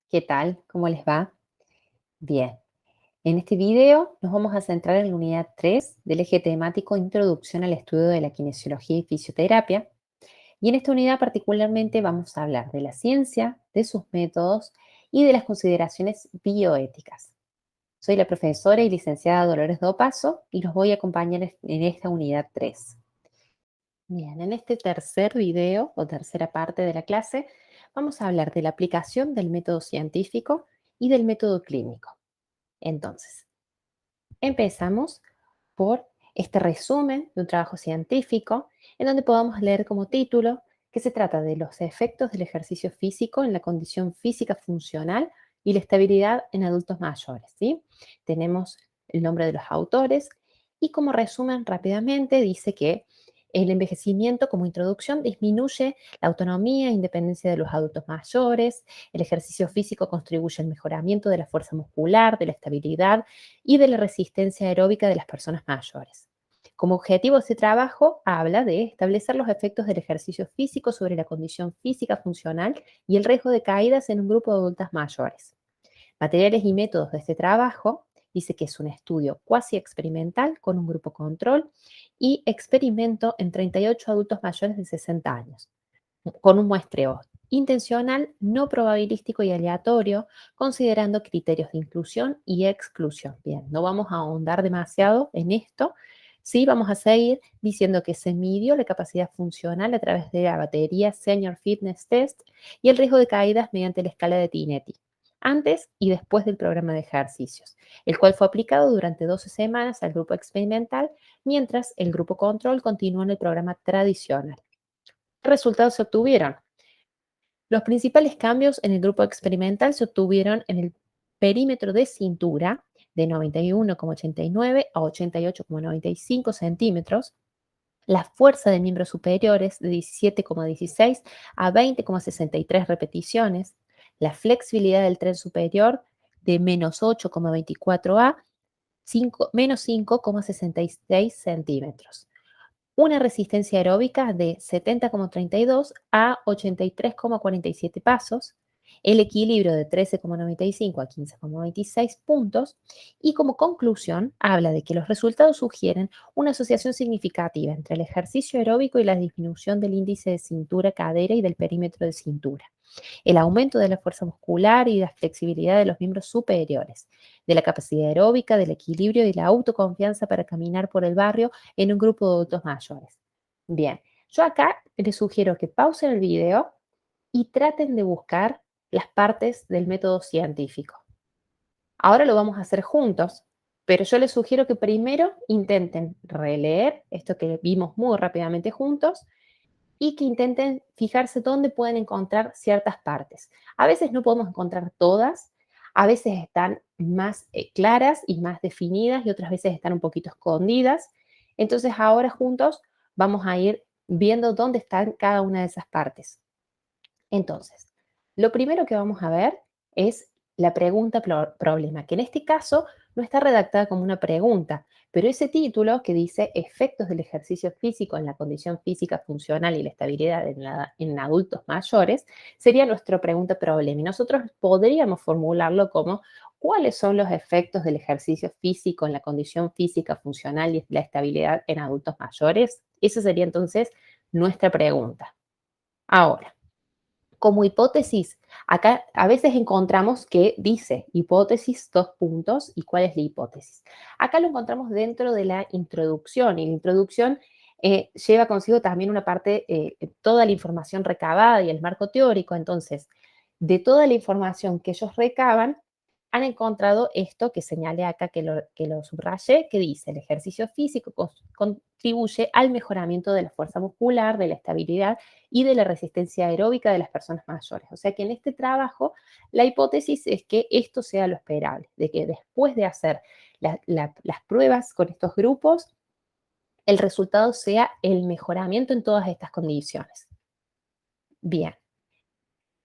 ¿Qué tal? ¿Cómo les va? Bien. En este video nos vamos a centrar en la unidad 3 del eje temático Introducción al estudio de la kinesiología y fisioterapia. Y en esta unidad particularmente vamos a hablar de la ciencia, de sus métodos y de las consideraciones bioéticas. Soy la profesora y licenciada Dolores Dopazo y los voy a acompañar en esta unidad 3. Bien, en este tercer video o tercera parte de la clase vamos a hablar de la aplicación del método científico y del método clínico. Entonces, empezamos por este resumen de un trabajo científico en donde podamos leer como título que se trata de los efectos del ejercicio físico en la condición física funcional y la estabilidad en adultos mayores. ¿Sí? Tenemos el nombre de los autores y como resumen rápidamente dice que el envejecimiento como introducción disminuye la autonomía e independencia de los adultos mayores. El ejercicio físico contribuye al mejoramiento de la fuerza muscular, de la estabilidad y de la resistencia aeróbica de las personas mayores. Como objetivo, este trabajo habla de establecer los efectos del ejercicio físico sobre la condición física funcional y el riesgo de caídas en un grupo de adultas mayores. Materiales y métodos de este trabajo dice que es un estudio cuasi experimental con un grupo control y experimento en 38 adultos mayores de 60 años con un muestreo intencional, no probabilístico y aleatorio, considerando criterios de inclusión y exclusión. Bien, no vamos a ahondar demasiado en esto. Sí, vamos a seguir diciendo que se midió la capacidad funcional a través de la batería Senior Fitness Test y el riesgo de caídas mediante la escala de Tinetti, antes y después del programa de ejercicios, el cual fue aplicado durante 12 semanas al grupo experimental, mientras el grupo control continuó en el programa tradicional. ¿Qué resultados se obtuvieron? Los principales cambios en el grupo experimental se obtuvieron en el perímetro de cintura de 91,89 a 88,95 centímetros, la fuerza de miembros superiores de 17,16 a 20,63 repeticiones, la flexibilidad del tren superior de menos 8,24 a menos 5,66 centímetros, una resistencia aeróbica de 70,32 a 83,47 pasos, el equilibrio de 13,95 a 15,26 puntos y como conclusión habla de que los resultados sugieren una asociación significativa entre el ejercicio aeróbico y la disminución del índice de cintura-cadera y del perímetro de cintura, el aumento de la fuerza muscular y la flexibilidad de los miembros superiores, de la capacidad aeróbica, del equilibrio y la autoconfianza para caminar por el barrio en un grupo de adultos mayores. Bien, yo acá les sugiero que pausen el video y traten de buscar las partes del método científico. Ahora lo vamos a hacer juntos, pero yo les sugiero que primero intenten releer esto que vimos muy rápidamente juntos y que intenten fijarse dónde pueden encontrar ciertas partes. A veces no podemos encontrar todas, a veces están más claras y más definidas y otras veces están un poquito escondidas. Entonces ahora juntos vamos a ir viendo dónde están cada una de esas partes. Entonces, lo primero que vamos a ver es la pregunta problema, que en este caso no está redactada como una pregunta, pero ese título que dice efectos del ejercicio físico en la condición física funcional y la estabilidad en adultos mayores sería nuestra pregunta problema. Y nosotros podríamos formularlo como ¿cuáles son los efectos del ejercicio físico en la condición física funcional y la estabilidad en adultos mayores? Esa sería entonces nuestra pregunta. Ahora, como hipótesis, acá a veces encontramos que dice hipótesis, dos puntos, ¿y cuál es la hipótesis? Acá lo encontramos dentro de la introducción, y la introducción lleva consigo también una parte, toda la información recabada y el marco teórico. Entonces, de toda la información que ellos recaban, han encontrado esto que señalé acá, que lo subrayé, que dice, el ejercicio físico contribuye al mejoramiento de la fuerza muscular, de la estabilidad y de la resistencia aeróbica de las personas mayores. O sea que en este trabajo la hipótesis es que esto sea lo esperable, de que después de hacer las pruebas con estos grupos, el resultado sea el mejoramiento en todas estas condiciones. Bien,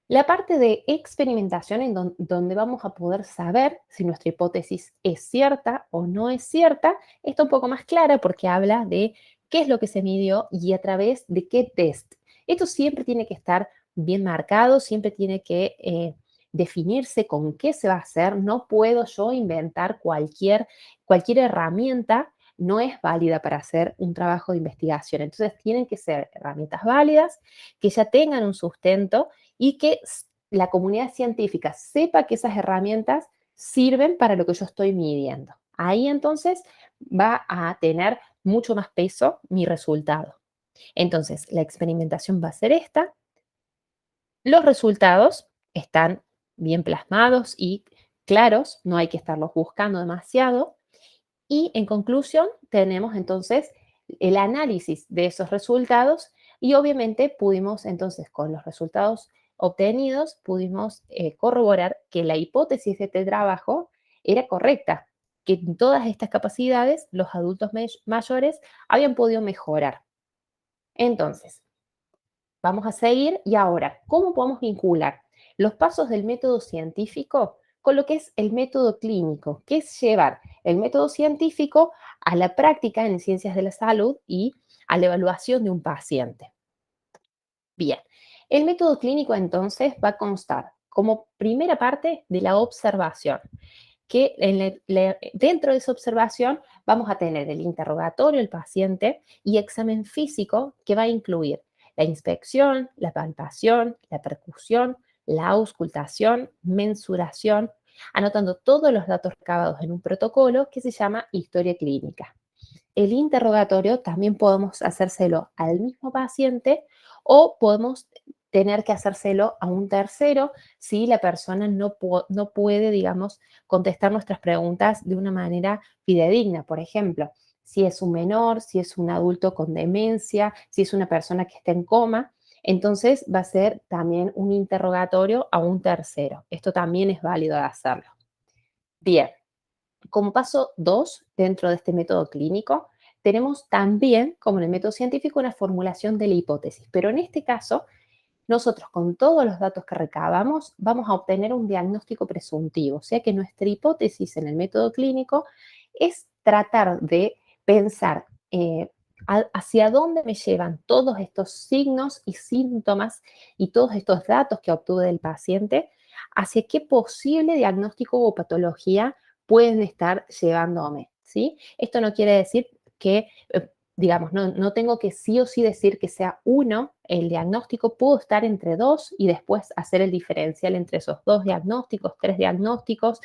la parte de experimentación en donde vamos a poder saber si nuestra hipótesis es cierta o no es cierta, está un poco más clara porque habla de qué es lo que se midió y a través de qué test. Esto siempre tiene que estar bien marcado, siempre tiene que definirse con qué se va a hacer. No puedo yo inventar cualquier herramienta, no es válida para hacer un trabajo de investigación. Entonces, tienen que ser herramientas válidas, que ya tengan un sustento y que la comunidad científica sepa que esas herramientas sirven para lo que yo estoy midiendo. Ahí entonces va a tener mucho más peso mi resultado. Entonces, la experimentación va a ser esta. Los resultados están bien plasmados y claros, no hay que estarlos buscando demasiado. Y en conclusión, tenemos entonces el análisis de esos resultados y obviamente pudimos entonces con los resultados obtenidos, pudimos corroborar que la hipótesis de este trabajo era correcta, que en todas estas capacidades los adultos mayores habían podido mejorar. Entonces, vamos a seguir y ahora, ¿cómo podemos vincular los pasos del método científico con lo que es el método clínico, que es llevar el método científico a la práctica en ciencias de la salud y a la evaluación de un paciente? Bien, el método clínico entonces va a constar como primera parte de la observación, que dentro de esa observación vamos a tener el interrogatorio del paciente y examen físico que va a incluir la inspección, la palpación, la percusión, la auscultación, mensuración, anotando todos los datos recabados en un protocolo que se llama historia clínica. El interrogatorio también podemos hacérselo al mismo paciente o podemos tener que hacérselo a un tercero si la persona no puede, digamos, contestar nuestras preguntas de una manera fidedigna. Por ejemplo, si es un menor, si es un adulto con demencia, si es una persona que está en coma, entonces va a ser también un interrogatorio a un tercero. Esto también es válido de hacerlo. Bien, como paso 2 dentro de este método clínico, tenemos también, como en el método científico, una formulación de la hipótesis, pero en este caso, nosotros con todos los datos que recabamos vamos a obtener un diagnóstico presuntivo, o sea que nuestra hipótesis en el método clínico es tratar de pensar hacia dónde me llevan todos estos signos y síntomas y todos estos datos que obtuve del paciente, hacia qué posible diagnóstico o patología pueden estar llevándome, ¿sí? Esto no quiere decir que, digamos, no tengo que sí o sí decir que sea uno el diagnóstico, puedo estar entre dos y después hacer el diferencial entre esos dos diagnósticos, tres diagnósticos.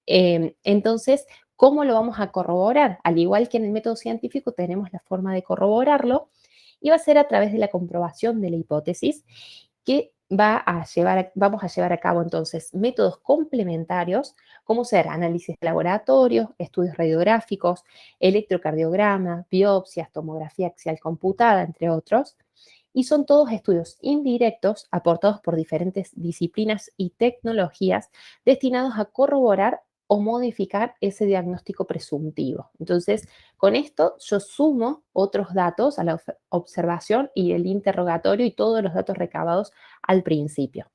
Entonces, ¿cómo lo vamos a corroborar? Al igual que en el método científico tenemos la forma de corroborarlo y va a ser a través de la comprobación de la hipótesis que vamos a llevar a cabo entonces métodos complementarios, como ser análisis de laboratorio, estudios radiográficos, electrocardiograma, biopsias, tomografía axial computada, entre otros. Y son todos estudios indirectos aportados por diferentes disciplinas y tecnologías destinados a corroborar o modificar ese diagnóstico presuntivo. Entonces, con esto yo sumo otros datos a la observación y el interrogatorio y todos los datos recabados al principio.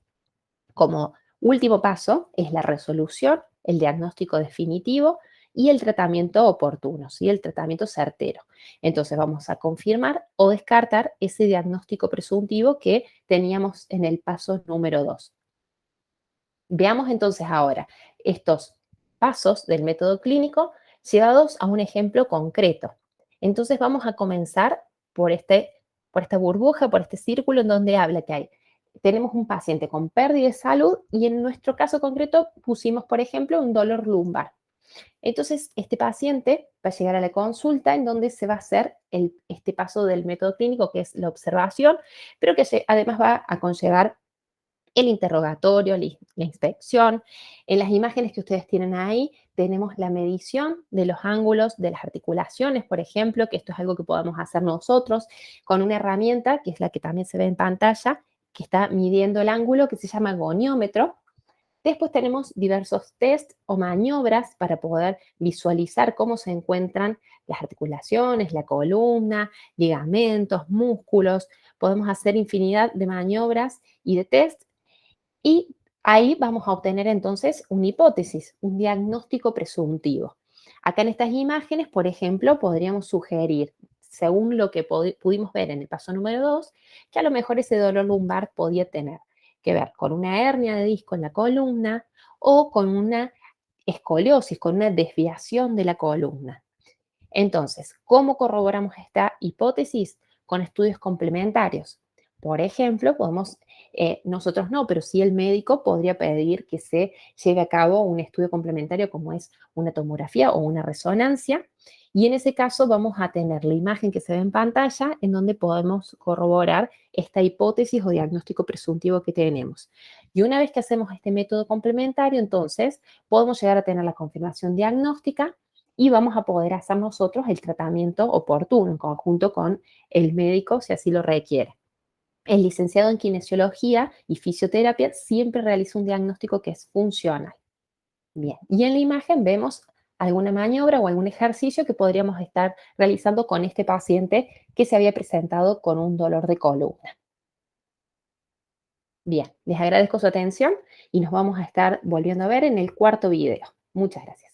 Como último paso es la resolución, el diagnóstico definitivo y el tratamiento oportuno, ¿sí? El tratamiento certero. Entonces vamos a confirmar o descartar ese diagnóstico presuntivo que teníamos en el paso número 2. Veamos entonces ahora estos pasos del método clínico llevados a un ejemplo concreto. Entonces vamos a comenzar por esta burbuja, por este círculo en donde habla que tenemos un paciente con pérdida de salud y en nuestro caso concreto pusimos, por ejemplo, un dolor lumbar. Entonces, este paciente va a llegar a la consulta en donde se va a hacer este paso del método clínico, que es la observación, pero que además va a conllevar el interrogatorio, la inspección. En las imágenes que ustedes tienen ahí tenemos la medición de los ángulos de las articulaciones, por ejemplo, que esto es algo que podemos hacer nosotros con una herramienta, que es la que también se ve en pantalla, que está midiendo el ángulo, que se llama goniómetro. Después tenemos diversos test o maniobras para poder visualizar cómo se encuentran las articulaciones, la columna, ligamentos, músculos. Podemos hacer infinidad de maniobras y de test y ahí vamos a obtener entonces una hipótesis, un diagnóstico presuntivo. Acá en estas imágenes, por ejemplo, podríamos sugerir, según lo que pudimos ver en el paso número 2, que a lo mejor ese dolor lumbar podía tener que ver con una hernia de disco en la columna o con una escoliosis, con una desviación de la columna. Entonces, ¿cómo corroboramos esta hipótesis? Con estudios complementarios. Por ejemplo, podemos, nosotros no, pero sí el médico podría pedir que se lleve a cabo un estudio complementario como es una tomografía o una resonancia. Y en ese caso vamos a tener la imagen que se ve en pantalla en donde podemos corroborar esta hipótesis o diagnóstico presuntivo que tenemos. Y una vez que hacemos este método complementario, entonces podemos llegar a tener la confirmación diagnóstica y vamos a poder hacer nosotros el tratamiento oportuno en conjunto con el médico si así lo requiere. El licenciado en kinesiología y fisioterapia siempre realiza un diagnóstico que es funcional. Bien, y en la imagen vemos alguna maniobra o algún ejercicio que podríamos estar realizando con este paciente que se había presentado con un dolor de columna. Bien, les agradezco su atención y nos vamos a estar volviendo a ver en el cuarto video. Muchas gracias.